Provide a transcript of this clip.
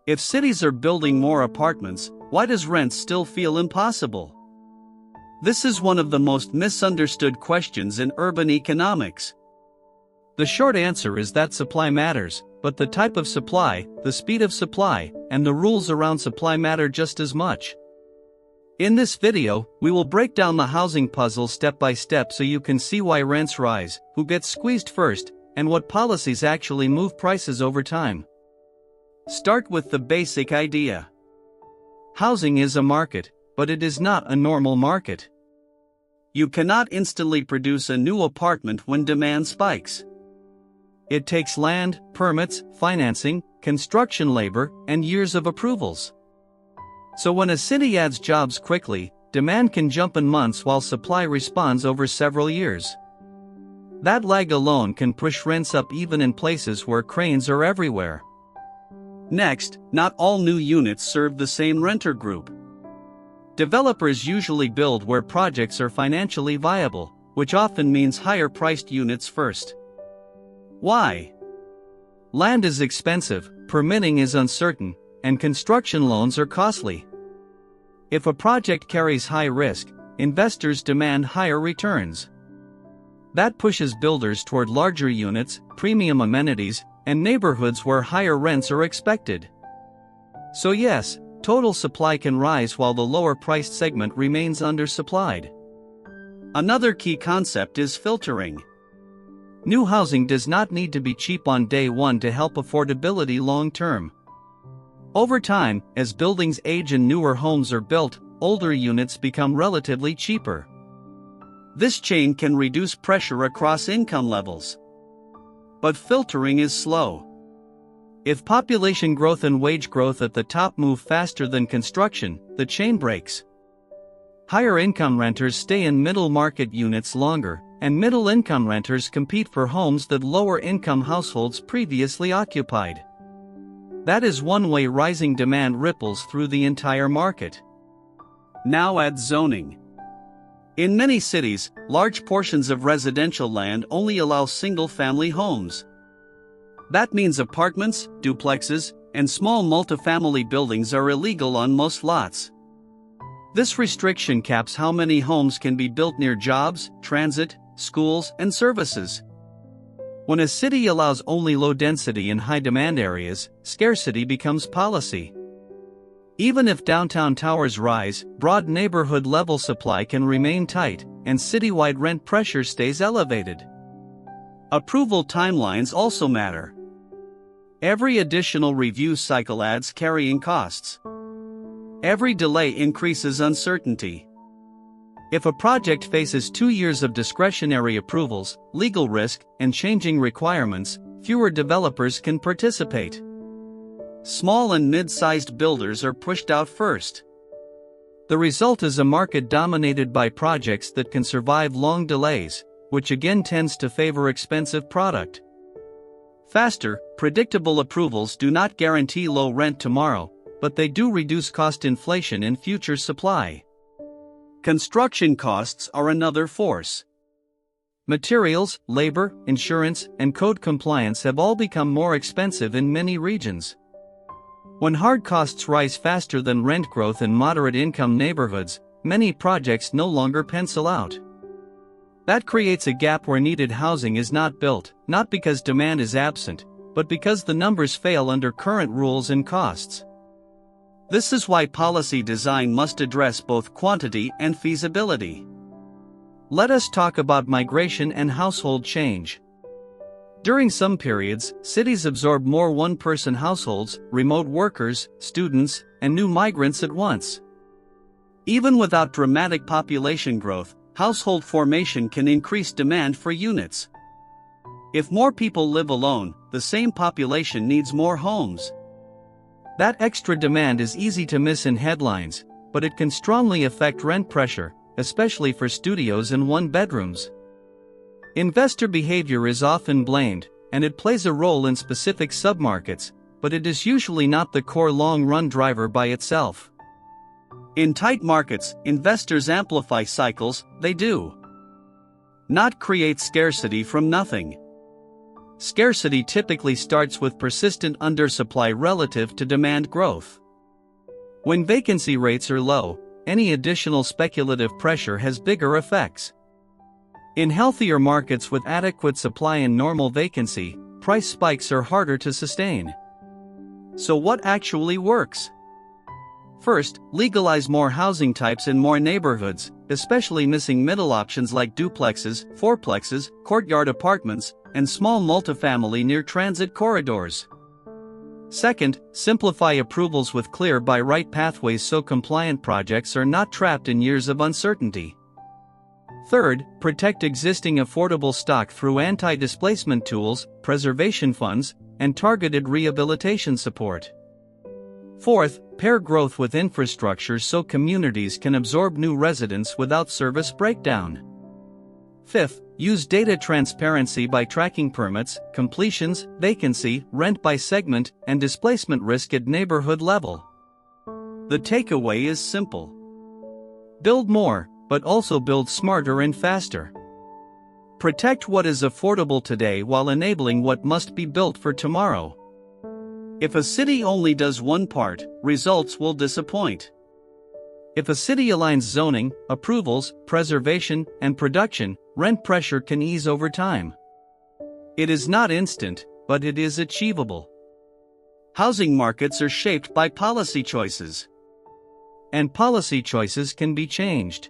If cities are building more apartments, why does rent still feel impossible? This is one of the most misunderstood questions in urban economics. The short answer is that supply matters, but the type of supply, the speed of supply, and the rules around supply matter just as much. In this video, we will break down the housing puzzle step by step so you can see why rents rise, who gets squeezed first, and what policies actually move prices over time. Start with the basic idea. Housing is a market, but it is not a normal market. You cannot instantly produce a new apartment when demand spikes. It takes land, permits, financing, construction labor, and years of approvals. So when a city adds jobs quickly, demand can jump in months while supply responds over several years. That lag alone can push rents up even in places where cranes are everywhere. Next, not all new units serve the same renter group. Developers usually build where projects are financially viable, which often means higher-priced units first. Why? Land is expensive, permitting is uncertain, and construction loans are costly. If a project carries high risk, investors demand higher returns. That pushes builders toward larger units, premium amenities, and neighborhoods where higher rents are expected. So yes, total supply can rise while the lower-priced segment remains undersupplied. Another key concept is filtering. New housing does not need to be cheap on day one to help affordability long-term. Over time, as buildings age and newer homes are built, older units become relatively cheaper. This chain can reduce pressure across income levels. But filtering is slow. If population growth and wage growth at the top move faster than construction, the chain breaks. Higher income renters stay in middle market units longer, and middle income renters compete for homes that lower income households previously occupied. That is one way rising demand ripples through the entire market. Now add zoning. In many cities, large portions of residential land only allow single-family homes. That means apartments, duplexes, and small multifamily buildings are illegal on most lots. This restriction caps how many homes can be built near jobs, transit, schools, and services. When a city allows only low density in high-demand areas, scarcity becomes policy. Even if downtown towers rise, broad neighborhood-level supply can remain tight, and citywide rent pressure stays elevated. Approval timelines also matter. Every additional review cycle adds carrying costs. Every delay increases uncertainty. If a project faces 2 years of discretionary approvals, legal risk, and changing requirements, fewer developers can participate. Small and mid-sized builders are pushed out first. The result is a market dominated by projects that can survive long delays, which again tends to favor expensive product. Faster, predictable approvals do not guarantee low rent tomorrow, but they do reduce cost inflation in future supply. Construction costs are another force. Materials, labor, insurance, and code compliance have all become more expensive in many regions. When hard costs rise faster than rent growth in moderate-income neighborhoods, many projects no longer pencil out. That creates a gap where needed housing is not built, not because demand is absent, but because the numbers fail under current rules and costs. This is why policy design must address both quantity and feasibility. Let us talk about migration and household change. During some periods, cities absorb more one-person households, remote workers, students, and new migrants at once. Even without dramatic population growth, household formation can increase demand for units. If more people live alone, the same population needs more homes. That extra demand is easy to miss in headlines, but it can strongly affect rent pressure, especially for studios and one-bedrooms. Investor behavior is often blamed, and it plays a role in specific submarkets, but it is usually not the core long-run driver by itself. In tight markets, investors amplify cycles, they do not create scarcity from nothing. Scarcity typically starts with persistent undersupply relative to demand growth. When vacancy rates are low, any additional speculative pressure has bigger effects. In healthier markets with adequate supply and normal vacancy, price spikes are harder to sustain. So what actually works? First, legalize more housing types in more neighborhoods, especially missing middle options like duplexes, fourplexes, courtyard apartments, and small multifamily near transit corridors. Second, simplify approvals with clear by right pathways so compliant projects are not trapped in years of uncertainty. Third, protect existing affordable stock through anti-displacement tools, preservation funds, and targeted rehabilitation support. Fourth, pair growth with infrastructure so communities can absorb new residents without service breakdown. Fifth, use data transparency by tracking permits, completions, vacancy, rent by segment, and displacement risk at neighborhood level. The takeaway is simple. Build more, but also build smarter and faster. Protect what is affordable today while enabling what must be built for tomorrow. If a city only does one part, results will disappoint. If a city aligns zoning, approvals, preservation, and production, rent pressure can ease over time. It is not instant, but it is achievable. Housing markets are shaped by policy choices. And policy choices can be changed.